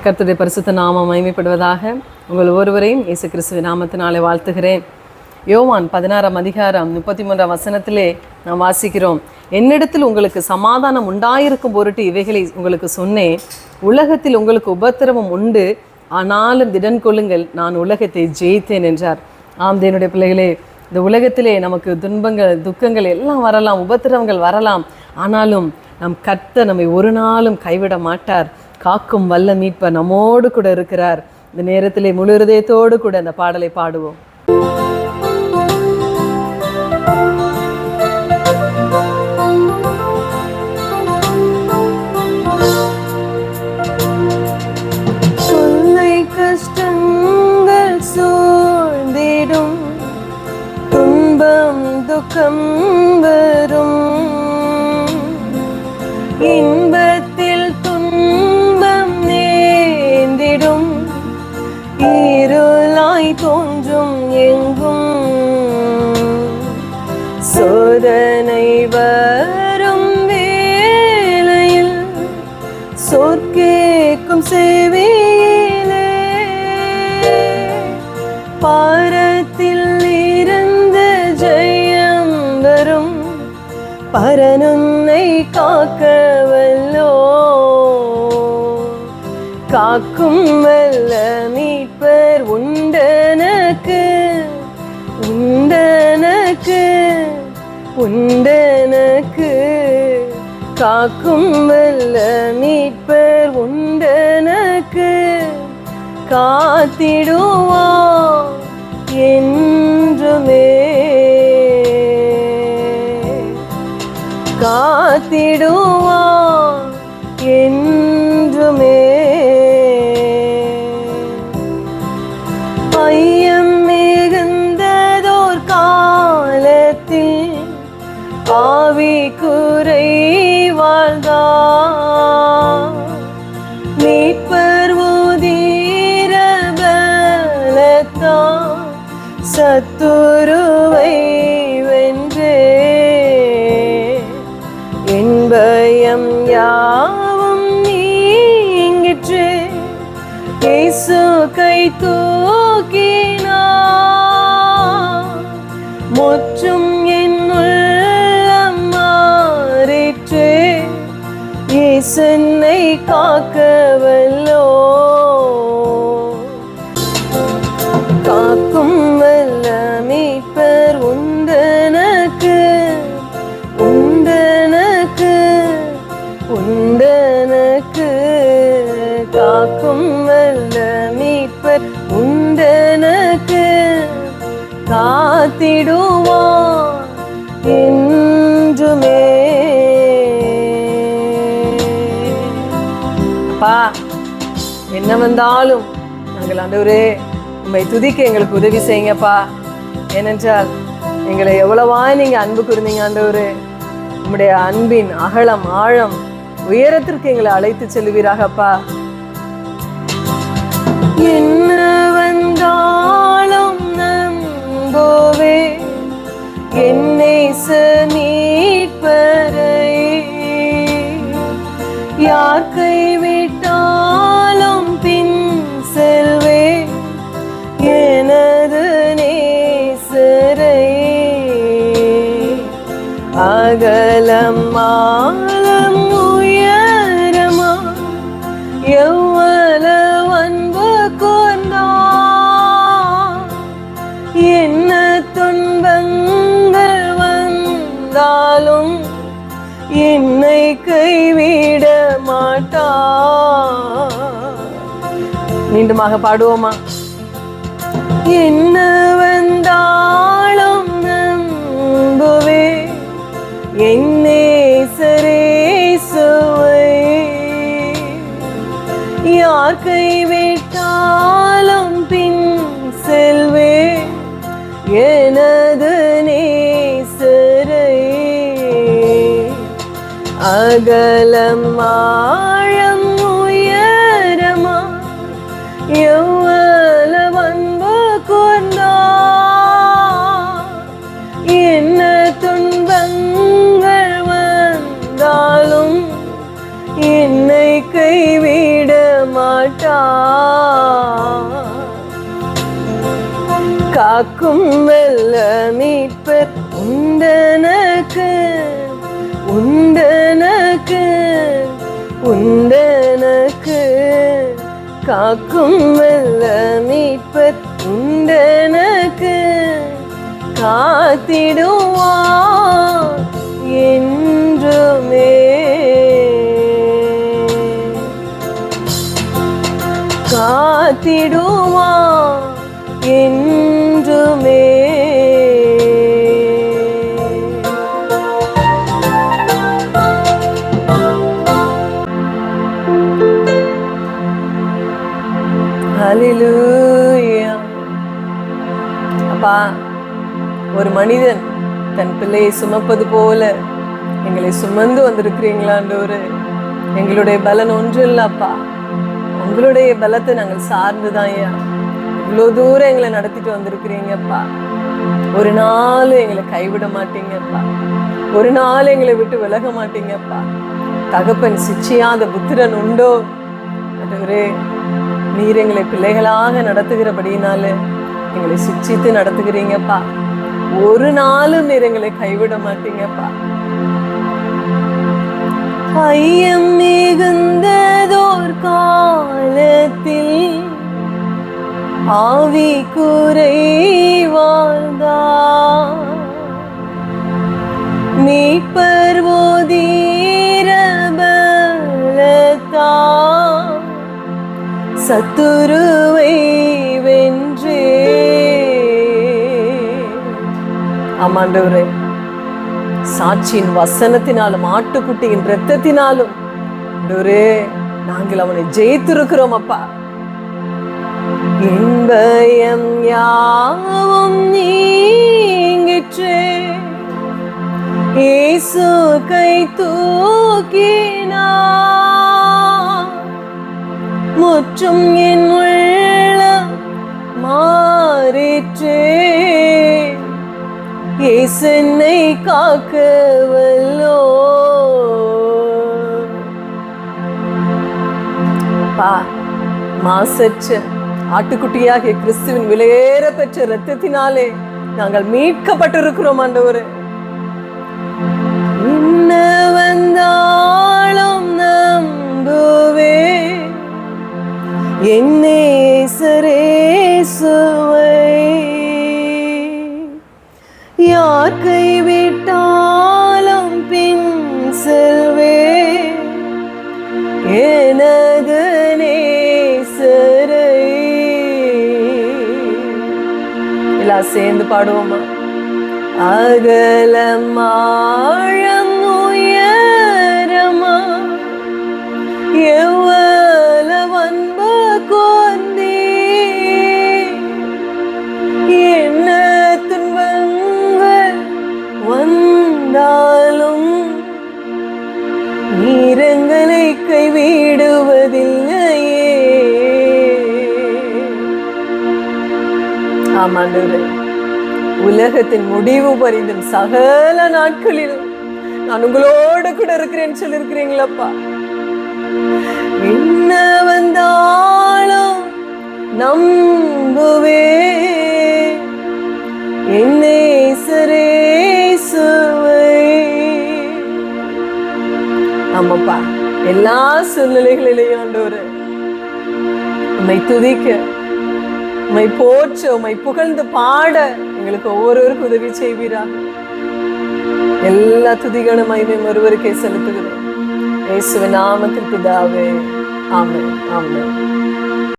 கர்த்தருடைய பரிசுத்த நாமம் மகிமைப்படுவதாக. உங்கள் ஒவ்வொருவரையும் இயேசு கிறிஸ்துவின் நாமத்தினாலே வாழ்த்துகிறேன். யோவான் 16ஆம் அதிகாரம் 33ஆம் வசனத்திலே நாம் வாசிக்கிறோம், என்னிடத்தில் உங்களுக்கு சமாதானம் உண்டாயிருக்கும் பொருட்டு இவைகளை உங்களுக்கு சொன்னேன். உலகத்தில் உங்களுக்கு உபத்திரவம் உண்டு, ஆனாலும் திடன் கொள்ளுங்கள், நான் உலகத்தை ஜெயித்தேன் என்றார். ஆம் தேவனுடைய பிள்ளைகளே, இந்த உலகத்திலே நமக்கு துன்பங்கள் துக்கங்கள் எல்லாம் வரலாம், உபத்திரவங்கள் வரலாம். ஆனாலும் நம் கர்த்தர் நம்மை ஒரு நாளும் கைவிட மாட்டார். காக்கும் வல்ல மீட்பர் நம்மோடு கூட இருக்கிறார். இந்த நேரத்திலே முழு இருதயத்தோடு கூட அந்த பாடலை பாடுவோம். கஷ்டங்கள் சூழ்ந்திடும், துன்பம் துக்கம் வரும், இன்பத்தில் துன்பம் நேர்ந்திடும், இருளாய் தோன்றும் எங்கும், சோதனை வரும் வேளையில் சொற்கேக்கும் செவியிலே, பாரத்தில் இருந்து ஜெயம் வரும், பரனுன்னை காக்கவல்லோ, காக்கும் வல்ல மீட்பர் உண்டனக்கு, உண்டனக்கு, உண்டனக்கு, காக்கும் வல்ல மீட்பர் உண்டனக்கு, காத்திடுவார் என்றுமே, காத்திடுவார் என்றுமே. ஐயம் மிகுந்ததோர் காலத்தில் ஆவி குறைவாழ்ந்தார், மீட்பர் உதிர பலத்தால் சத்துருவை வென்றே, என் பயம் யாவும் நீங்கிற்று, இயேசு கை தூக்கினார், முற்றும் என் உள்ளம் மாறிற்று, இயேசு என்னை காக்கவல்லோ, காக்கும் வல்ல மீட்பர் உண்டனக்கு, உண்டனக்கு, உண்டனக்கு, காக்கும் வல்ல மீட்பர் உண்டனக்கு, காத்திடுவார் என்றுமே. அப்பா, என்ன வந்தாலும் நாங்கள் ஆண்டவரே உம்மை துதிக்க எங்களுக்கு உதவி செய்யுங்கப்பா. ஏனென்றால் எங்களை எவ்வளவா நீங்க அன்பு கூர்ந்தீங்க ஆண்டவரே. உம்முடைய அன்பின் அகலம் ஆழம் உயரத்திற்கு எங்களை அழைத்து செல்வீராகப்பா. என்ன வந்தாலும் நம்போவே என்னை மீட்பரை, யார் கைவிட்டாலும் பின் செல்வே எனது நேசரை, அகலம் ஆழம் உயரமா எவ்வளவு அன்பு கூர்ந்தார், என்ன துன்பங்கள் வந்தாலும் என்னை கைவிட மாட்டார். மீண்டுமாக பாடுவோமா? என்ன வந்தாலும் நம்புவே என் நேசரேசுவை, யார் கைவிட்டாலும் பின் செல்வே எனது நேசரை, அகலம் ஆழம் உயரமா எவ்வளவு அன்பு கூர்ந்தார், என்ன துன்பங்கள் வந்தாலும் என்னை கைவிட மாட்டார். காக்கும் வெல்ல மீட்பர் உண்டனக்கு உண்டனக்கு உண்டனக்கு. காக்கும் வெல்ல மீட்பர் உண்டனக்கு காத்திடுவார் என்றுமே. காத்திடுவார் என்றுமே. ஹல்லேலூயா. அப்பா, ஒரு மனிதன் தன் பிள்ளையை சுமப்பது போல எங்களை சுமந்து வந்திருக்கிறீங்களா ஆண்டவரே. எங்களுடைய பலன் ஒன்றும் இல்லப்பா, உங்களுடைய பலத்தை நாங்கள் சார்ந்துதான் ஐயா இவ்வளோ தூரம் எங்களை நடத்திட்டு வந்திருக்கிறீங்கப்பா. ஒரு நாள் எங்களை கைவிட மாட்டீங்கப்பா, ஒரு நாள் எங்களை விட்டு விலக மாட்டீங்கப்பா. தகப்பன் சிச்சியாத புத்திரன் உண்டோ ஆண்டவரே. நீர் எங்களை பிள்ளைகளாக நடத்துகிறபடினால எங்களை சிச்சித்து நடத்துகிறீங்கப்பா. ஒரு நாளும் நீர் எங்களை கைவிட மாட்டீங்கப்பா. ஐயம் மிகுந்ததோர் காலத்தில் ஆவி குறைவாழ்ந்தார். மீட்பர் ஓதீர பலத்தால் சத்துருவை வென்றே. ஆமாண்டவரே, சாட்சியின் வசனத்தினாலும் ஆட்டுக்குட்டியின் இரத்தத்தினாலும் ஆண்டவரே நாங்கள் அவனை ஜெயித்திருக்கிறோம் அப்பா. என் பயம் யாவும் நீங்கிற்றே, இயேசு கை தூக்கினார். முற்றும் என் உள்ளம் மாறிற்றே, இயேசு என்னை காக்க வல்லோ. மாசற்ற ஆட்டுக்குட்டியாகிய கிறிஸ்துவின் விலையேற பெற்ற இரத்தத்தினாலே நாங்கள் மீட்கப்பட்டிருக்கிறோம் ஆண்டவரே. என்ன வந்தாலும் நம்புவே என்னே சரேசுவை. யார் கைவிட்டாலும் பின் செல்வே எனது நேசரை. எல்லாம் சேர்ந்து பாடுவோமா? அகலம் ஆழம் உயரமா எவ்வளவு அன்பு கொண்டீ. என்ன துன்பங்கள் வந்தாலும் நீரங்களை கைவிடுவதில்லையே. ஆமாண்டவரே, உலகத்தின் முடிவு பரிந்தும் சகல நாட்களிலும் நான் உங்களோடு கூட இருக்கிறேன்னு சொல்லிருக்கிறீங்களப்பா. என்ன வந்தாலும் நம்புவே என்னே சரேசுவை. ஆமாப்பா, எல்லா சூழ்நிலைகளிலேயும் ஆண்டவரே உம்மை துதிக்க, உம்மை போற்ற, உம்மை புகழ்ந்து பாட எங்களுக்கு ஒவ்வொருவருக்கும் உதவி செய்வீராக. எல்லா துதிகளும் மகிமையும் ஒருவருக்கே செலுத்துகிறோம். இயேசுவின் நாமத்தில் பிதாவே, ஆமென், ஆமென்.